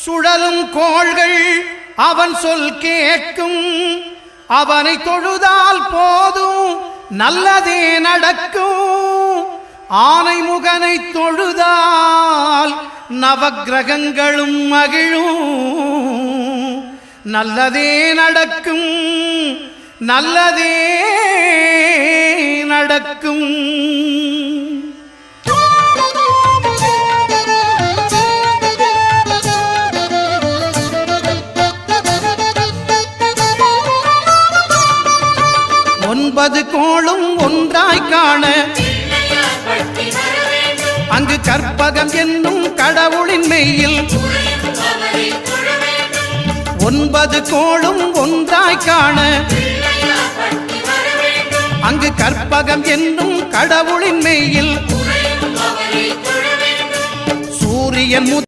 சுழலும் கோள்கள் அவன் சொல் கேட்கும். அவனை தொழுதால் போதும் நல்லதே நடக்கும். ஆனை முகனை தொழுதால் நவக்கிரகங்களும் மகிழும். நல்லதே நடக்கும், நல்லதே நடக்கும். ஒன்பது கோளும் ஒன்றாய் காண அங்கு கற்பகம் என்னும் கடவுளின் மெய்யில். ஒன்பது கோளும் ஒன்றாய் காண அங்கு கற்பகம் என்னும் கடவுளின் மெய்யில். சூரியன்